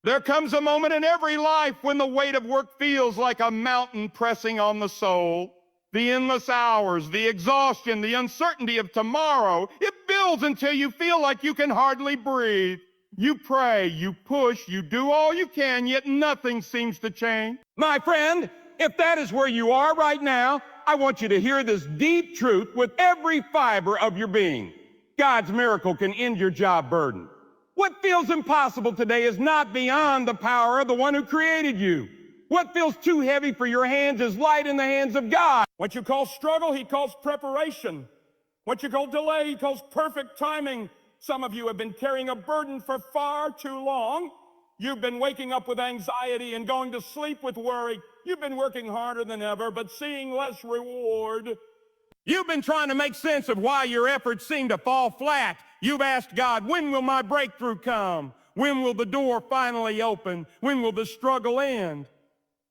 There comes a moment in every life when the weight of work feels like a mountain pressing on the soul. The endless hours, the exhaustion, the uncertainty of tomorrow, it builds until you feel like you can hardly breathe. You pray, you push, you do all you can, yet nothing seems to change. My friend, if that is where you are right now, I want you to hear this deep truth with every fiber of your being. God's miracle can end your job burden. What feels impossible today is not beyond the power of the one who created you. What feels too heavy for your hands is light in the hands of God. What you call struggle, he calls preparation. What you call delay, he calls perfect timing. Some of you have been carrying a burden for far too long. You've been waking up with anxiety and going to sleep with worry. You've been working harder than ever, but seeing less reward. You've been trying to make sense of why your efforts seem to fall flat. You've asked God, when will my breakthrough come? When will the door finally open? When will the struggle end?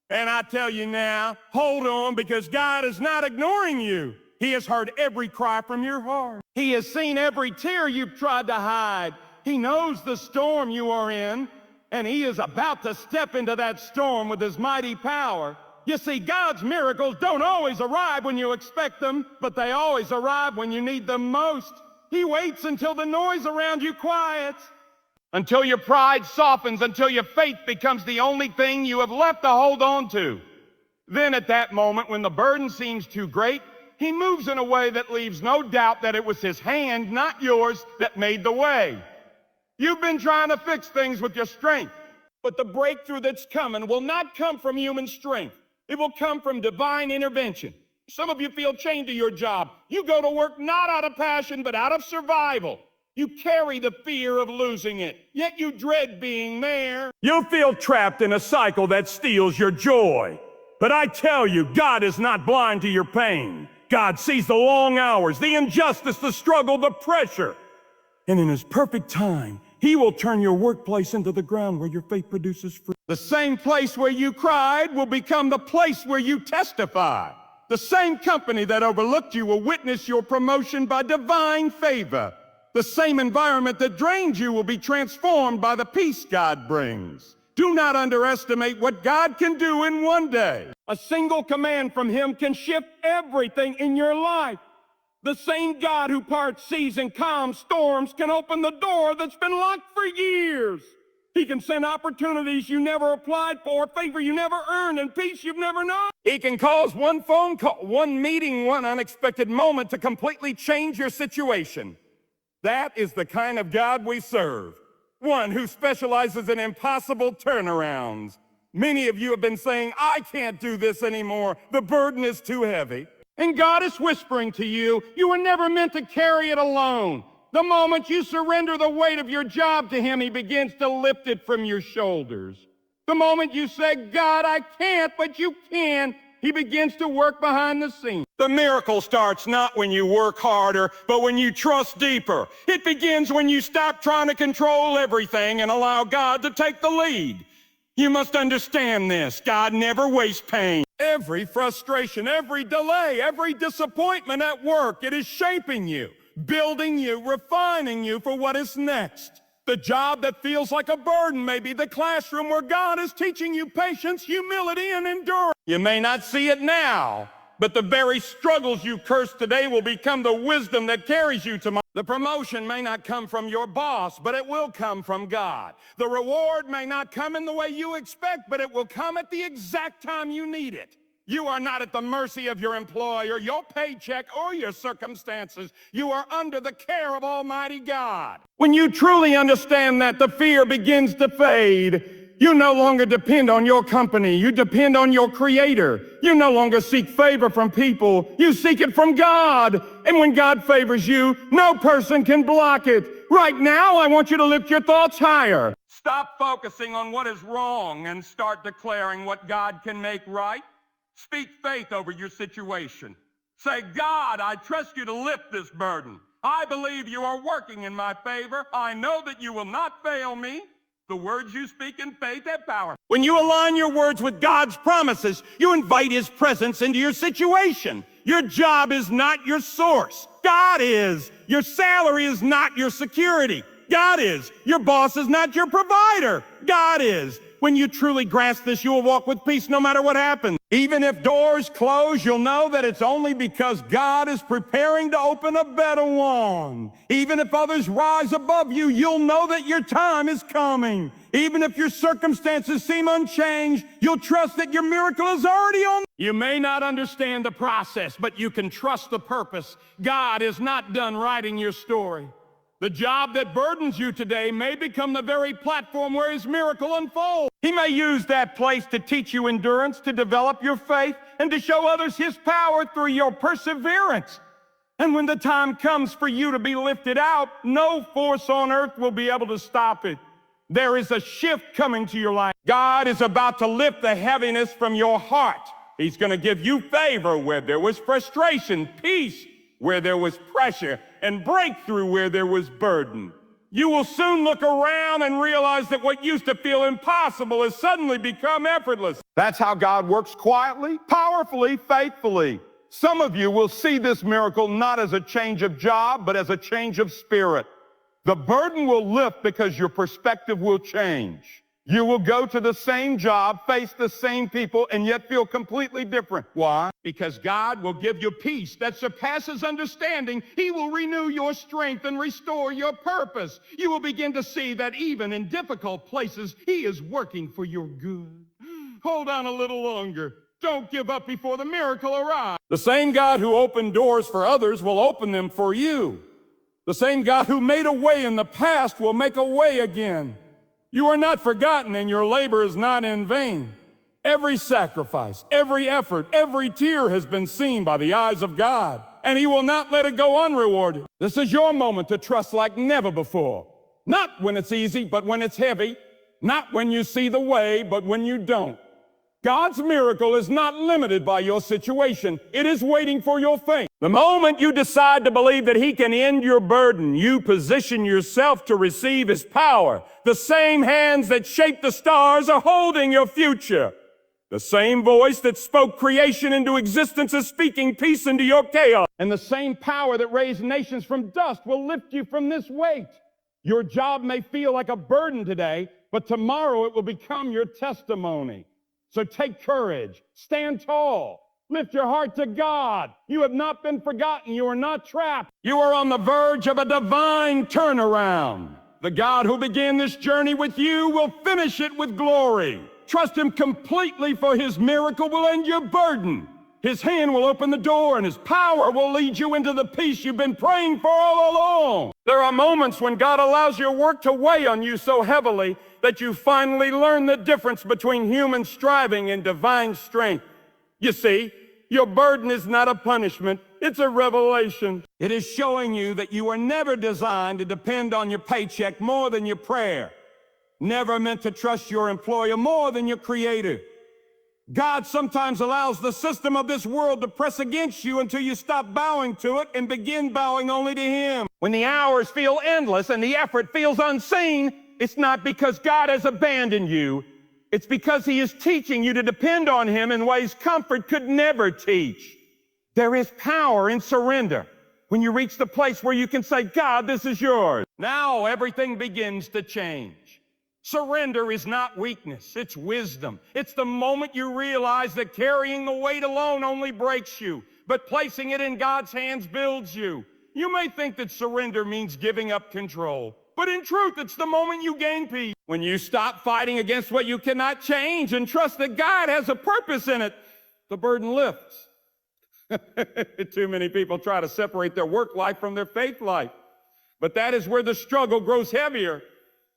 And I tell you now, hold on, because God is not ignoring you. He has heard every cry from your heart. He has seen every tear you've tried to hide. He knows the storm you are in, and he is about to step into that storm with his mighty power. You see, God's miracles don't always arrive when you expect them, but they always arrive when you need them most. He waits until the noise around you quiets, until your pride softens, until your faith becomes the only thing you have left to hold on to. Then at that moment, when the burden seems too great, he moves in a way that leaves no doubt that it was his hand, not yours, that made the way. You've been trying to fix things with your strength, but the breakthrough that's coming will not come from human strength. It will come from divine intervention. Some of you feel chained to your job. You go to work not out of passion, but out of survival. You carry the fear of losing it, yet you dread being there. You feel trapped in a cycle that steals your joy. But I tell you, God is not blind to your pain. God sees the long hours, the injustice, the struggle, the pressure. And in his perfect time, he will turn your workplace into the ground where your faith produces fruit. The same place where you cried will become the place where you testify. The same company that overlooked you will witness your promotion by divine favor. The same environment that drains you will be transformed by the peace God brings. Do not underestimate what God can do in one day. A single command from him can shift everything in your life. The same God who parts seas and calms storms can open the door that's been locked for years. He can send opportunities you never applied for, favor you never earned, and peace you've never known. He can cause one phone call, one meeting, one unexpected moment to completely change your situation. That is the kind of God we serve. One who specializes in impossible turnarounds. Many of you have been saying, I can't do this anymore. The burden is too heavy. And God is whispering to you, you were never meant to carry it alone. The moment you surrender the weight of your job to him, he begins to lift it from your shoulders. The moment you say, God, I can't, but you can, he begins to work behind the scenes. The miracle starts not when you work harder, but when you trust deeper. It begins when you stop trying to control everything and allow God to take the lead. You must understand this. God never wastes pain. Every frustration, every delay, every disappointment at work, it is shaping you, building you, refining you for what is next. The job that feels like a burden may be the classroom where God is teaching you patience, humility, and endurance. You may not see it now, but the very struggles you curse today will become the wisdom that carries you tomorrow. The promotion may not come from your boss, but it will come from God. The reward may not come in the way you expect, but it will come at the exact time you need it. You are not at the mercy of your employer, your paycheck, or your circumstances. You are under the care of Almighty God. When you truly understand that, the fear begins to fade. You no longer depend on your company. You depend on your Creator. You no longer seek favor from people. You seek it from God. And when God favors you, no person can block it. Right now, I want you to lift your thoughts higher. Stop focusing on what is wrong and start declaring what God can make right. Speak faith over your situation. Say, God, I trust you to lift this burden. I believe you are working in my favor. I know that you will not fail me. The words you speak in faith have power. When you align your words with God's promises, you invite his presence into your situation. Your job is not your source. God is. Your salary is not your security. God is. Your boss is not your provider. God is. When you truly grasp this, you will walk with peace no matter what happens. Even if doors close, you'll know that it's only because God is preparing to open a better one. Even if others rise above you, you'll know that your time is coming. Even if your circumstances seem unchanged, you'll trust that your miracle is already on. You may not understand the process, but you can trust the purpose. God is not done writing your story. The job that burdens you today may become the very platform where his miracle unfolds. He may use that place to teach you endurance, to develop your faith, and to show others his power through your perseverance. And when the time comes for you to be lifted out, no force on earth will be able to stop it. There is a shift coming to your life. God is about to lift the heaviness from your heart. He's going to give you favor where there was frustration, peace where there was pressure, and breakthrough where there was burden. You will soon look around and realize that what used to feel impossible has suddenly become effortless. That's how God works quietly, powerfully, faithfully. Some of you will see this miracle not as a change of job, but as a change of spirit. The burden will lift because your perspective will change. You will go to the same job, face the same people, and yet feel completely different. Why? Because God will give you peace that surpasses understanding. He will renew your strength and restore your purpose. You will begin to see that even in difficult places, he is working for your good. Hold on a little longer. Don't give up before the miracle arrives. The same God who opened doors for others will open them for you. The same God who made a way in the past will make a way again. You are not forgotten, and your labor is not in vain. Every sacrifice, every effort, every tear has been seen by the eyes of God, and he will not let it go unrewarded. This is your moment to trust like never before. Not when it's easy, but when it's heavy. Not when you see the way, but when you don't. God's miracle is not limited by your situation. It is waiting for your faith. The moment you decide to believe that he can end your burden, you position yourself to receive his power. The same hands that shaped the stars are holding your future. The same voice that spoke creation into existence is speaking peace into your chaos. And the same power that raised nations from dust will lift you from this weight. Your job may feel like a burden today, but tomorrow it will become your testimony. So take courage, stand tall, lift your heart to God. You have not been forgotten, you are not trapped. You are on the verge of a divine turnaround. The God who began this journey with you will finish it with glory. Trust him completely, for his miracle will end your burden. His hand will open the door, and his power will lead you into the peace you've been praying for all along. There are moments when God allows your work to weigh on you so heavily that you finally learn the difference between human striving and divine strength. You see, your burden is not a punishment, it's a revelation. It is showing you that you were never designed to depend on your paycheck more than your prayer. Never meant to trust your employer more than your creator. God sometimes allows the system of this world to press against you until you stop bowing to it and begin bowing only to him. When the hours feel endless and the effort feels unseen, it's not because God has abandoned you. It's because he is teaching you to depend on him in ways comfort could never teach. There is power in surrender when you reach the place where you can say, God, this is yours. Now everything begins to change. Surrender is not weakness, it's wisdom. It's the moment you realize that carrying the weight alone only breaks you, but placing it in God's hands builds you. You may think that surrender means giving up control, but in truth, it's the moment you gain peace. When you stop fighting against what you cannot change and trust that God has a purpose in it, the burden lifts. Too many people try to separate their work life from their faith life, but that is where the struggle grows heavier.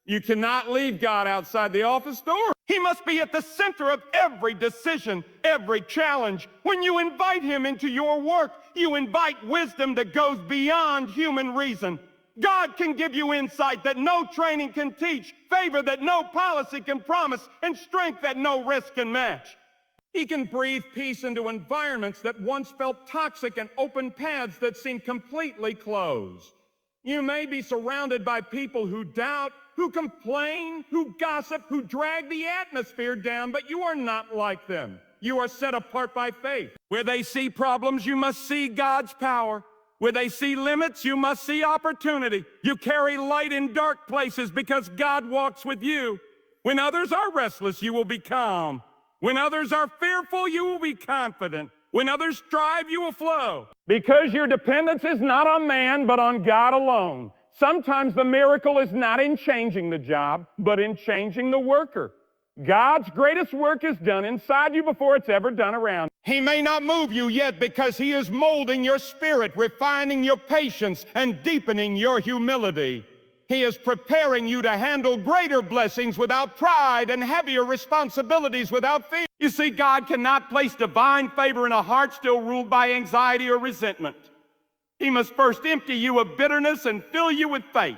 You cannot leave God outside the office door. He must be at the center of every decision, every challenge. When you invite him into your work, you invite wisdom that goes beyond human reason. God can give you insight that no training can teach, favor that no policy can promise, and strength that no risk can match. He can breathe peace into environments that once felt toxic and open paths that seem completely closed. You may be surrounded by people who doubt, who complain, who gossip, who drag the atmosphere down, but you are not like them. You are set apart by faith. Where they see problems, you must see God's power. Where they see limits, you must see opportunity. You carry light in dark places because God walks with you. When others are restless, you will be calm. When others are fearful, you will be confident. When others strive, you will flow. Because your dependence is not on man, but on God alone. Sometimes the miracle is not in changing the job, but in changing the worker. God's greatest work is done inside you before it's ever done around. He may not move you yet because he is molding your spirit, refining your patience, and deepening your humility. He is preparing you to handle greater blessings without pride and heavier responsibilities without fear. You see, God cannot place divine favor in a heart still ruled by anxiety or resentment. He must first empty you of bitterness and fill you with faith.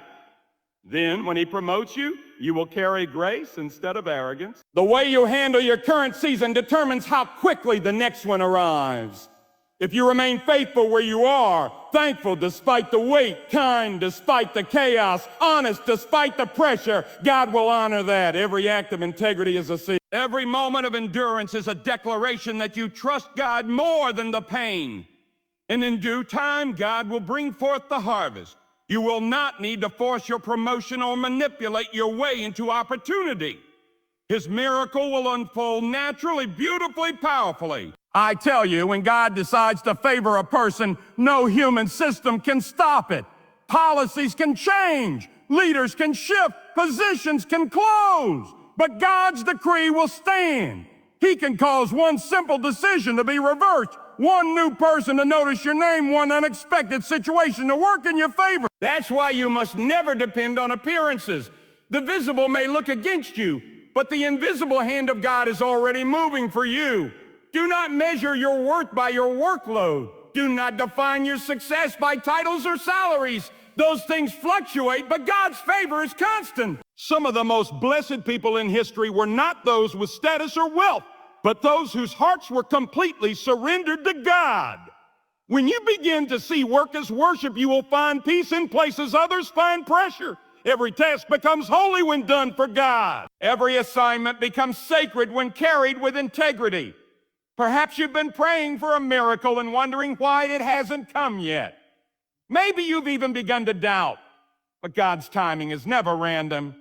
Then, when he promotes you, you will carry grace instead of arrogance. The way you handle your current season determines how quickly the next one arrives. If you remain faithful where you are, thankful despite the weight, kind despite the chaos, honest despite the pressure, God will honor that. Every act of integrity is a seed. Every moment of endurance is a declaration that you trust God more than the pain. And in due time, God will bring forth the harvest. You will not need to force your promotion or manipulate your way into opportunity. His miracle will unfold naturally, beautifully, powerfully. I tell you, when God decides to favor a person, no human system can stop it. Policies can change, leaders can shift, positions can close, but God's decree will stand. He can cause one simple decision to be reversed, one new person to notice your name, one unexpected situation to work in your favor. That's why you must never depend on appearances. The visible may look against you, but the invisible hand of God is already moving for you. Do not measure your worth by your workload. Do not define your success by titles or salaries. Those things fluctuate, but God's favor is constant. Some of the most blessed people in history were not those with status or wealth, but those whose hearts were completely surrendered to God. When you begin to see work as worship, you will find peace in places others find pressure. Every task becomes holy when done for God. Every assignment becomes sacred when carried with integrity. Perhaps you've been praying for a miracle and wondering why it hasn't come yet. Maybe you've even begun to doubt, but God's timing is never random.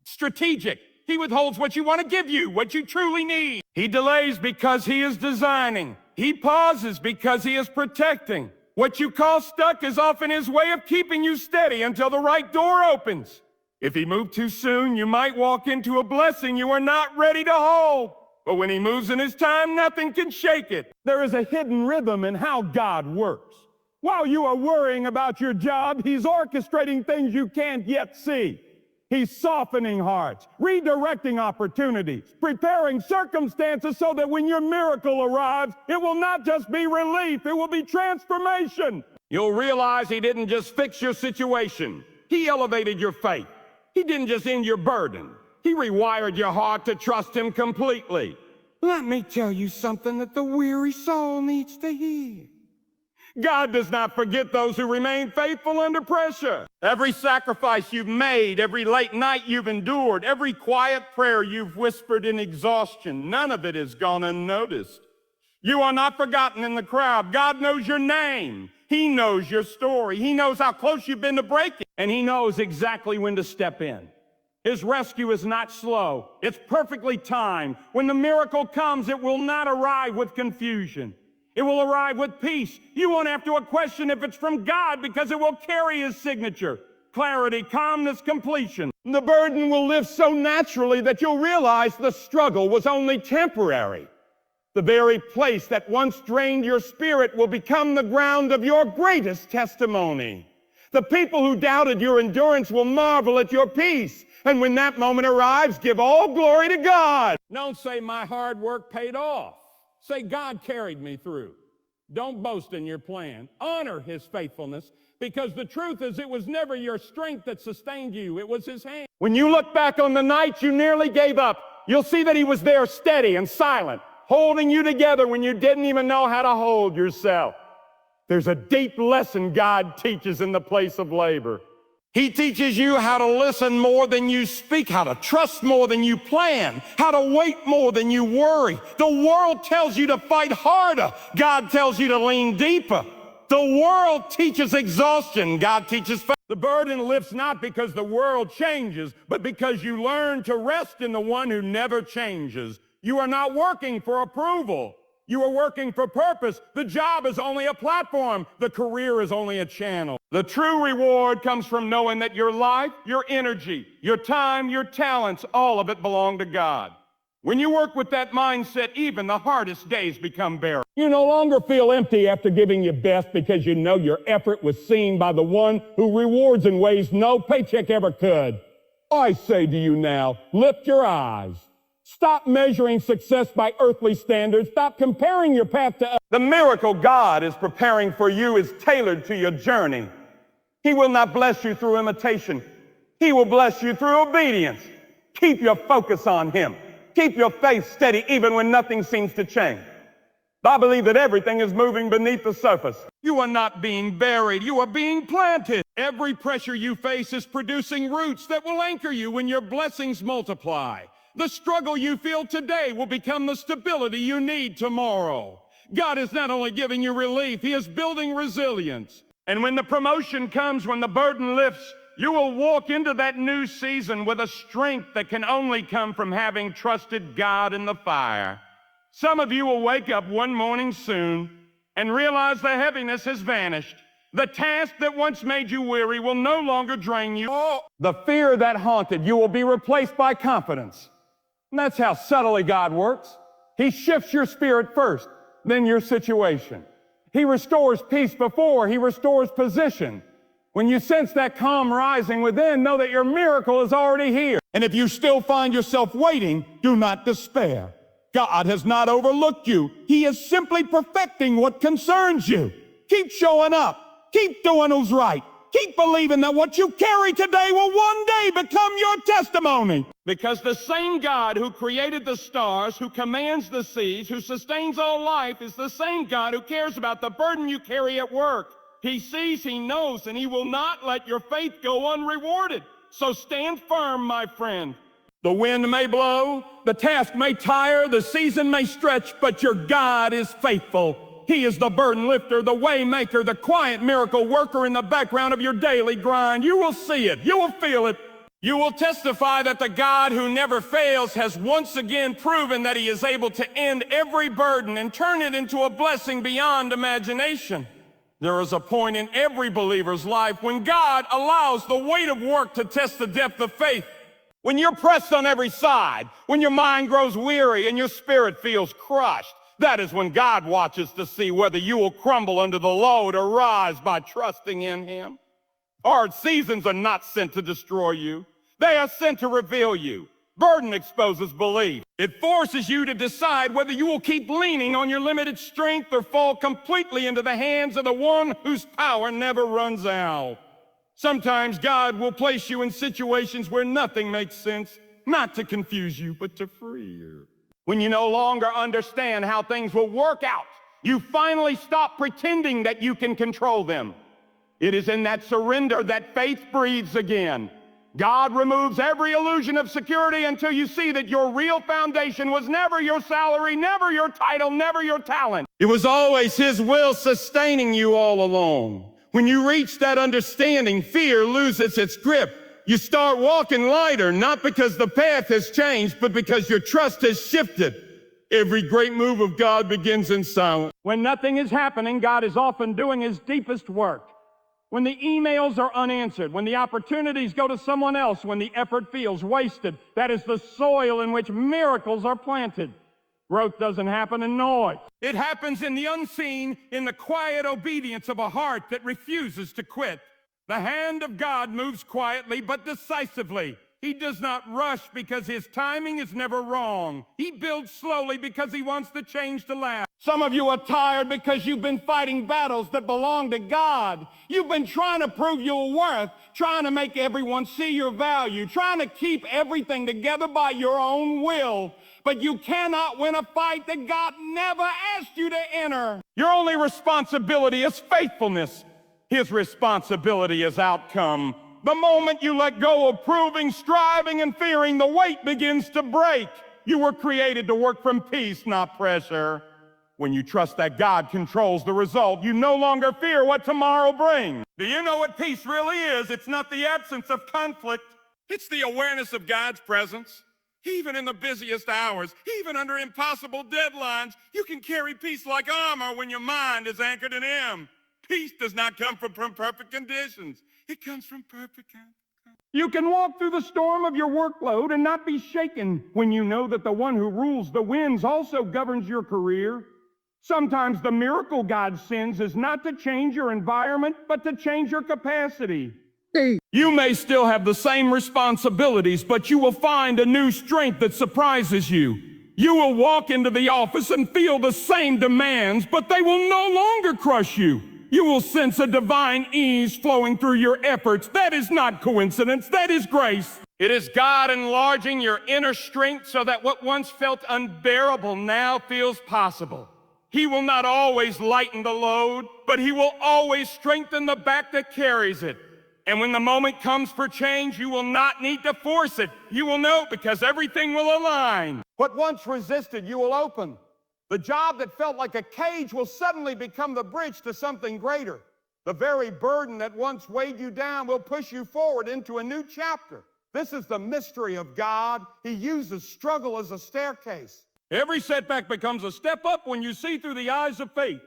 Strategic. He withholds what you want to give you, what you truly need. He delays because he is designing. He pauses because he is protecting. What you call stuck is often his way of keeping you steady until the right door opens. If he moved too soon, you might walk into a blessing you are not ready to hold. But when he moves in his time, nothing can shake it. There is a hidden rhythm in how God works. While you are worrying about your job, he's orchestrating things you can't yet see. He's softening hearts, redirecting opportunities, preparing circumstances so that when your miracle arrives, it will not just be relief, it will be transformation. You'll realize he didn't just fix your situation. He elevated your faith. He didn't just end your burden. He rewired your heart to trust him completely. Let me tell you something that the weary soul needs to hear. God does not forget those who remain faithful under pressure. Every sacrifice you've made, every late night you've endured, every quiet prayer you've whispered in exhaustion, none of it has gone unnoticed. You are not forgotten in the crowd. God knows your name. He knows your story. He knows how close you've been to breaking, and he knows exactly when to step in. His rescue is not slow. It's perfectly timed. When the miracle comes, it will not arrive with confusion. It will arrive with peace. You won't have to question if it's from God because it will carry his signature. Clarity, calmness, completion. The burden will lift so naturally that you'll realize the struggle was only temporary. The very place that once drained your spirit will become the ground of your greatest testimony. The people who doubted your endurance will marvel at your peace. And when that moment arrives, give all glory to God. Don't say my hard work paid off. Say God carried me through. Don't boast in your plan. Honor his faithfulness, because the truth is it was never your strength that sustained you. It was his hand. When you look back on the nights you nearly gave up, you'll see that he was there steady and silent, holding you together when you didn't even know how to hold yourself. There's a deep lesson God teaches in the place of labor. He teaches you how to listen more than you speak, how to trust more than you plan, how to wait more than you worry. The world tells you to fight harder. God tells you to lean deeper. The world teaches exhaustion. God teaches faith. The burden lifts not because the world changes, but because you learn to rest in the one who never changes. You are not working for approval. You are working for purpose. The job is only a platform. The career is only a channel. The true reward comes from knowing that your life, your energy, your time, your talents, all of it belong to God. When you work with that mindset, even the hardest days become bearable. You no longer feel empty after giving your best because you know your effort was seen by the one who rewards in ways no paycheck ever could. I say to you now, lift your eyes. Stop measuring success by earthly standards. Stop comparing your path to others. The miracle God is preparing for you is tailored to your journey. He will not bless you through imitation. He will bless you through obedience. Keep your focus on Him. Keep your faith steady even when nothing seems to change. I believe that everything is moving beneath the surface. You are not being buried. You are being planted. Every pressure you face is producing roots that will anchor you when your blessings multiply. The struggle you feel today will become the stability you need tomorrow. God is not only giving you relief, He is building resilience. And when the promotion comes, when the burden lifts, you will walk into that new season with a strength that can only come from having trusted God in the fire. Some of you will wake up one morning soon and realize the heaviness has vanished. The task that once made you weary will no longer drain you. The fear that haunted you will be replaced by confidence. And that's how subtly God works. He shifts your spirit first, then your situation. He restores peace before He restores position. When you sense that calm rising within, know that your miracle is already here. And if you still find yourself waiting, do not despair. God has not overlooked you. He is simply perfecting what concerns you. Keep showing up. Keep doing what's right. Keep believing that what you carry today will one day become your testimony. Because the same God who created the stars, who commands the seas, who sustains all life, is the same God who cares about the burden you carry at work. He sees, He knows, and He will not let your faith go unrewarded. So stand firm, my friend. The wind may blow, the task may tire, the season may stretch, but your God is faithful. He is the burden lifter, the way maker, the quiet miracle worker in the background of your daily grind. You will see it. You will feel it. You will testify that the God who never fails has once again proven that He is able to end every burden and turn it into a blessing beyond imagination. There is a point in every believer's life when God allows the weight of work to test the depth of faith. When you're pressed on every side, when your mind grows weary and your spirit feels crushed, that is when God watches to see whether you will crumble under the load or rise by trusting in Him. Hard seasons are not sent to destroy you. They are sent to reveal you. Burden exposes belief. It forces you to decide whether you will keep leaning on your limited strength or fall completely into the hands of the one whose power never runs out. Sometimes God will place you in situations where nothing makes sense, not to confuse you, but to free you. When you no longer understand how things will work out, you finally stop pretending that you can control them. It is in that surrender that faith breathes again. God removes every illusion of security until you see that your real foundation was never your salary, never your title, never your talent. It was always His will sustaining you all along. When you reach that understanding, fear loses its grip. You start walking lighter, not because the path has changed, but because your trust has shifted. Every great move of God begins in silence. When nothing is happening, God is often doing His deepest work. When the emails are unanswered, when the opportunities go to someone else, when the effort feels wasted, that is the soil in which miracles are planted. Growth doesn't happen in noise. It happens in the unseen, in the quiet obedience of a heart that refuses to quit. The hand of God moves quietly but decisively. He does not rush because His timing is never wrong. He builds slowly because He wants the change to last. Some of you are tired because you've been fighting battles that belong to God. You've been trying to prove your worth, trying to make everyone see your value, trying to keep everything together by your own will. But you cannot win a fight that God never asked you to enter. Your only responsibility is faithfulness. His responsibility is outcome. The moment you let go of proving, striving, and fearing, the weight begins to break. You were created to work from peace, not pressure. When you trust that God controls the result, you no longer fear what tomorrow brings. Do you know what peace really is? It's not the absence of conflict. It's the awareness of God's presence. Even in the busiest hours, even under impossible deadlines, you can carry peace like armor when your mind is anchored in Him. Peace does not come from perfect conditions. It comes from perfect confidence. You can walk through the storm of your workload and not be shaken when you know that the one who rules the winds also governs your career. Sometimes the miracle God sends is not to change your environment, but to change your capacity. You may still have the same responsibilities, but you will find a new strength that surprises you. You will walk into the office and feel the same demands, but they will no longer crush you. You will sense a divine ease flowing through your efforts. That is not coincidence, that is grace. It is God enlarging your inner strength so that what once felt unbearable now feels possible. He will not always lighten the load, but He will always strengthen the back that carries it. And when the moment comes for change, you will not need to force it. You will know because everything will align. What once resisted, you will open. The job that felt like a cage will suddenly become the bridge to something greater. The very burden that once weighed you down will push you forward into a new chapter. This is the mystery of God. He uses struggle as a staircase. Every setback becomes a step up when you see through the eyes of faith.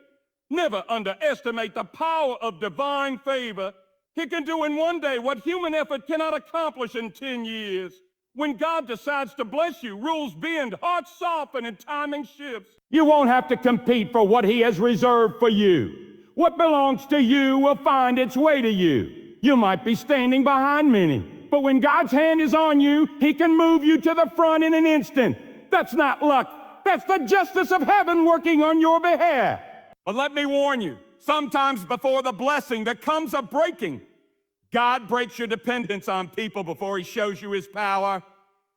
Never underestimate the power of divine favor. He can do in one day what human effort cannot accomplish in 10 years. When God decides to bless you, rules bend, hearts soften, and timing shifts. You won't have to compete for what He has reserved for you. What belongs to you will find its way to you. You might be standing behind many, but when God's hand is on you, He can move you to the front in an instant. That's not luck. That's the justice of heaven working on your behalf. But let me warn you, sometimes before the blessing there comes a breaking. God breaks your dependence on people before He shows you His power.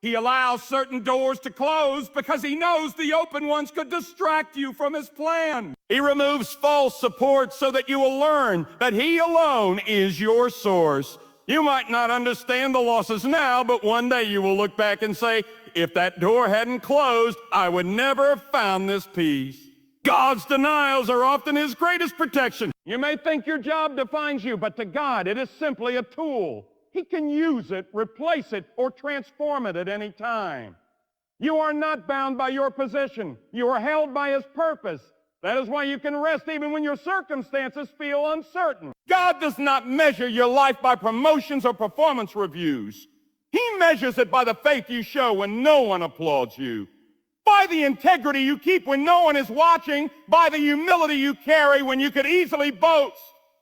He allows certain doors to close because He knows the open ones could distract you from His plan. He removes false support so that you will learn that He alone is your source. You might not understand the losses now, but one day you will look back and say, if that door hadn't closed, I would never have found this peace. God's denials are often His greatest protection. You may think your job defines you, but to God, it is simply a tool. He can use it, replace it, or transform it at any time. You are not bound by your position. You are held by His purpose. That is why you can rest even when your circumstances feel uncertain. God does not measure your life by promotions or performance reviews. He measures it by the faith you show when no one applauds you, by the integrity you keep when no one is watching, by the humility you carry when you could easily boast.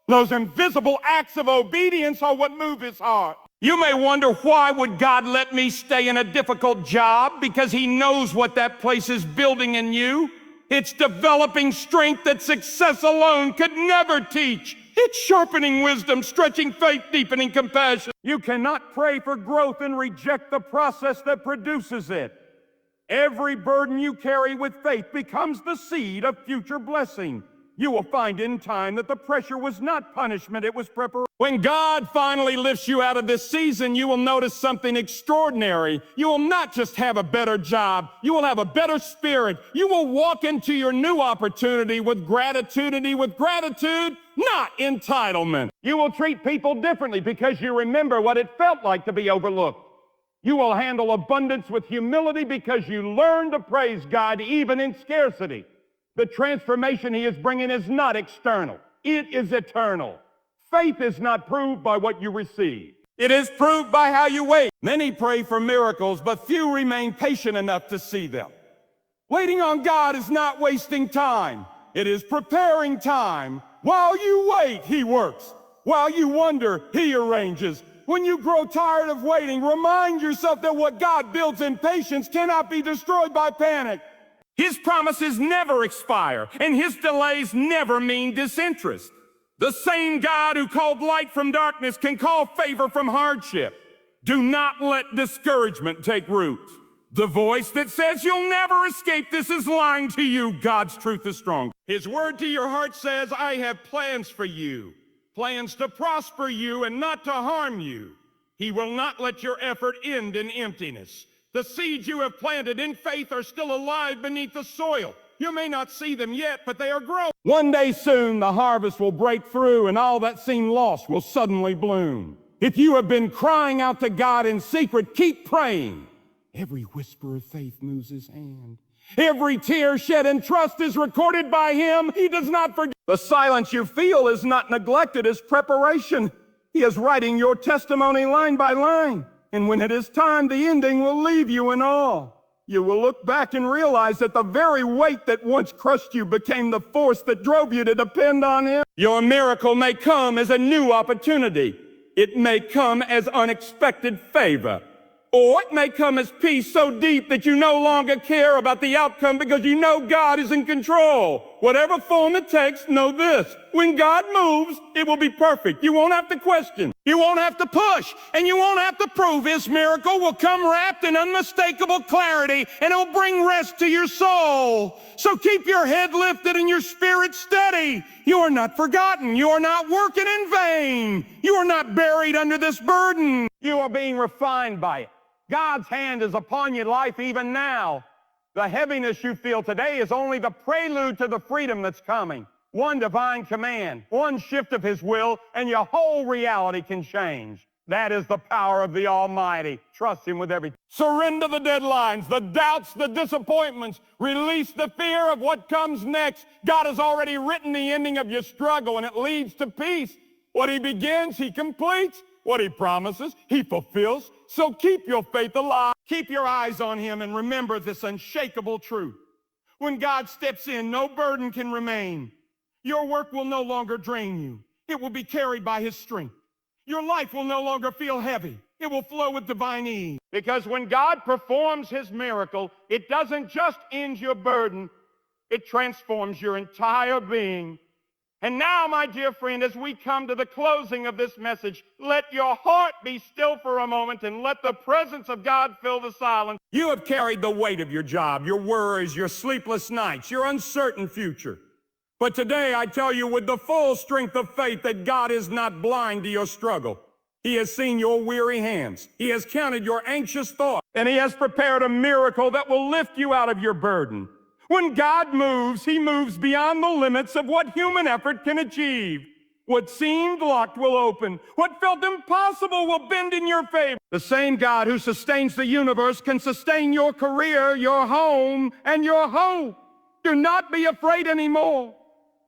Those invisible acts of obedience are what move His heart. You may wonder, why would God let me stay in a difficult job? Because He knows what that place is building in you. It's developing strength that success alone could never teach. It's sharpening wisdom, stretching faith, deepening compassion. You cannot pray for growth and reject the process that produces it. Every burden you carry with faith becomes the seed of future blessing. You will find in time that the pressure was not punishment, it was preparation. When God finally lifts you out of this season, you will notice something extraordinary. You will not just have a better job, you will have a better spirit. You will walk into your new opportunity with gratitude, not entitlement. You will treat people differently because you remember what it felt like to be overlooked. You will handle abundance with humility because you learn to praise God even in scarcity. The transformation He is bringing is not external. It is eternal. Faith is not proved by what you receive. It is proved by how you wait. Many pray for miracles, but few remain patient enough to see them. Waiting on God is not wasting time. It is preparing time. While you wait, He works. While you wonder, He arranges. When you grow tired of waiting, remind yourself that what God builds in patience cannot be destroyed by panic. His promises never expire, and His delays never mean disinterest. The same God who called light from darkness can call favor from hardship. Do not let discouragement take root. The voice that says you'll never escape this is lying to you. God's truth is strong. His word to your heart says, I have plans for you, plans to prosper you and not to harm you. He will not let your effort end in emptiness. The seeds you have planted in faith are still alive beneath the soil. You may not see them yet, but they are growing. One day soon, the harvest will break through and all that seemed lost will suddenly bloom. If you have been crying out to God in secret, keep praying. Every whisper of faith moves his hand. Every tear shed in trust is recorded by him. He does not forget. The silence you feel is not neglected as preparation. He is writing your testimony line by line. And when it is time, the ending will leave you in awe. You will look back and realize that the very weight that once crushed you became the force that drove you to depend on him. Your miracle may come as a new opportunity. It may come as unexpected favor. Or it may come as peace so deep that you no longer care about the outcome because you know God is in control. Whatever form it takes, know this. When God moves, it will be perfect. You won't have to question. You won't have to push. And you won't have to prove. His miracle will come wrapped in unmistakable clarity and it'll bring rest to your soul. So keep your head lifted and your spirit steady. You are not forgotten. You are not working in vain. You are not buried under this burden. You are being refined by it. God's hand is upon your life even now. The heaviness you feel today is only the prelude to the freedom that's coming. One divine command, one shift of his will, and your whole reality can change. That is the power of the Almighty. Trust him with everything. Surrender the deadlines, the doubts, the disappointments. Release the fear of what comes next. God has already written the ending of your struggle, and it leads to peace. What he begins, he completes. What he promises, he fulfills. So keep your faith alive. Keep your eyes on him and remember this unshakable truth. When God steps in, no burden can remain. Your work will no longer drain you. It will be carried by his strength. Your life will no longer feel heavy. It will flow with divine ease. Because when God performs his miracle, it doesn't just end your burden, it transforms your entire being. And now, my dear friend, as we come to the closing of this message, let your heart be still for a moment and let the presence of God fill the silence. You have carried the weight of your job, your worries, your sleepless nights, your uncertain future. But today I tell you with the full strength of faith that God is not blind to your struggle. He has seen your weary hands. He has counted your anxious thoughts. And he has prepared a miracle that will lift you out of your burden. When God moves, he moves beyond the limits of what human effort can achieve. What seemed locked will open. What felt impossible will bend in your favor. The same God who sustains the universe can sustain your career, your home, and your hope. Do not be afraid anymore.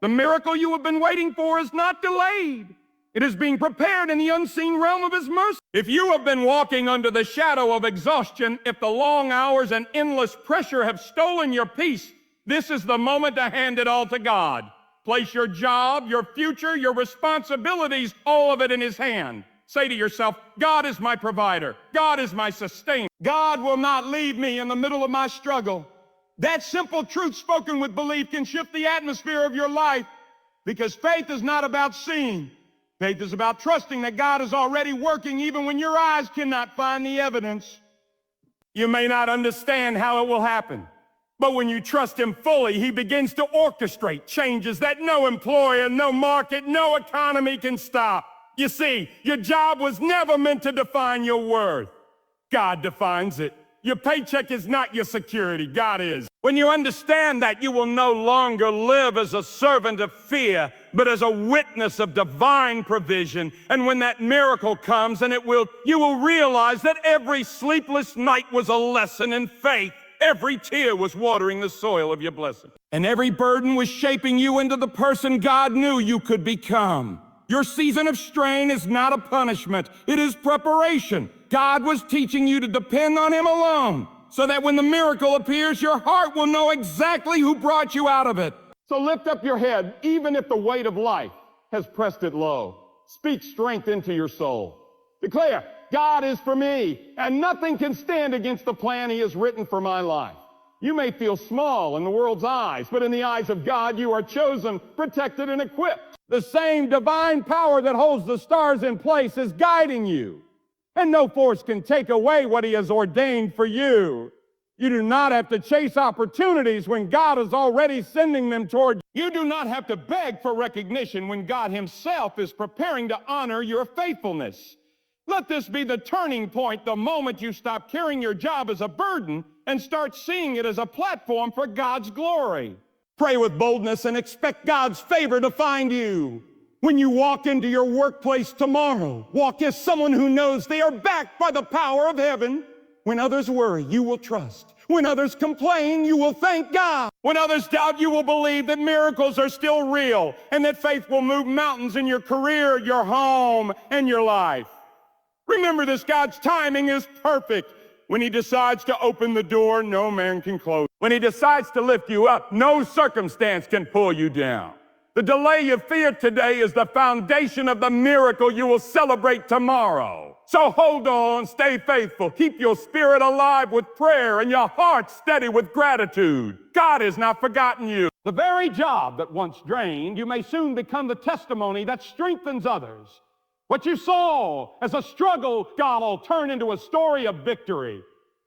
The miracle you have been waiting for is not delayed. It is being prepared in the unseen realm of his mercy. If you have been walking under the shadow of exhaustion, if the long hours and endless pressure have stolen your peace, this is the moment to hand it all to God. Place your job, your future, your responsibilities, all of it in his hand. Say to yourself, God is my provider. God is my sustainer. God will not leave me in the middle of my struggle. That simple truth spoken with belief can shift the atmosphere of your life, because faith is not about seeing. Faith is about trusting that God is already working even when your eyes cannot find the evidence. You may not understand how it will happen, but when you trust him fully, he begins to orchestrate changes that no employer, no market, no economy can stop. You see, your job was never meant to define your worth. God defines it. Your paycheck is not your security. God is. When you understand that, you will no longer live as a servant of fear, but as a witness of divine provision. And when that miracle comes, and you will realize that every sleepless night was a lesson in faith. Every tear was watering the soil of your blessing. And every burden was shaping you into the person God knew you could become. Your season of strain is not a punishment. It is preparation. God was teaching you to depend on him alone, so that when the miracle appears, your heart will know exactly who brought you out of it. So lift up your head, even if the weight of life has pressed it low. Speak strength into your soul. Declare, God is for me, and nothing can stand against the plan he has written for my life. You may feel small in the world's eyes, but in the eyes of God, you are chosen, protected, and equipped. The same divine power that holds the stars in place is guiding you. And no force can take away what he has ordained for you. You do not have to chase opportunities when God is already sending them toward you. You do not have to beg for recognition when God himself is preparing to honor your faithfulness. Let this be the turning point, the moment you stop carrying your job as a burden and start seeing it as a platform for God's glory. Pray with boldness and expect God's favor to find you. When you walk into your workplace tomorrow, walk as someone who knows they are backed by the power of heaven. When others worry, you will trust. When others complain, you will thank God. When others doubt, you will believe that miracles are still real and that faith will move mountains in your career, your home, and your life. Remember this, God's timing is perfect. When he decides to open the door, no man can close. When he decides to lift you up, no circumstance can pull you down. The delay you fear today is the foundation of the miracle you will celebrate tomorrow. So hold on, stay faithful, keep your spirit alive with prayer and your heart steady with gratitude. God has not forgotten you. The very job that once drained, you may soon become the testimony that strengthens others. What you saw as a struggle, God will turn into a story of victory.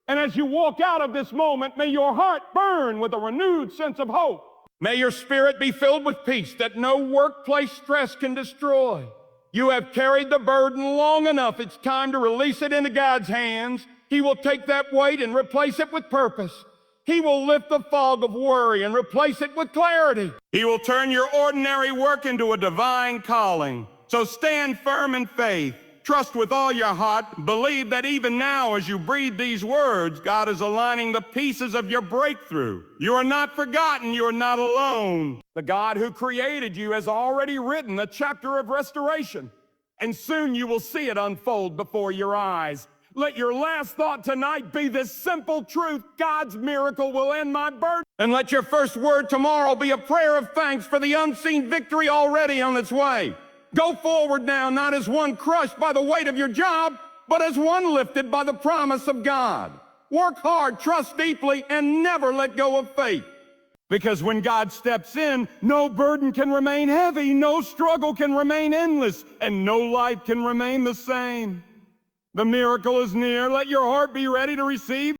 And as you walk out of this moment, may your heart burn with a renewed sense of hope. May your spirit be filled with peace that no workplace stress can destroy. You have carried the burden long enough. It's time to release it into God's hands. He will take that weight and replace it with purpose. He will lift the fog of worry and replace it with clarity. He will turn your ordinary work into a divine calling. So stand firm in faith. Trust with all your heart. Believe that even now, as you breathe these words, God is aligning the pieces of your breakthrough. You are not forgotten. You are not alone. The God who created you has already written a chapter of restoration, and soon you will see it unfold before your eyes. Let your last thought tonight be this simple truth: God's miracle will end my burden. And let your first word tomorrow be a prayer of thanks for the unseen victory already on its way. Go forward now, not as one crushed by the weight of your job, but as one lifted by the promise of God. Work hard, trust deeply, and never let go of faith. Because when God steps in, no burden can remain heavy, no struggle can remain endless, and no life can remain the same. The miracle is near. Let your heart be ready to receive.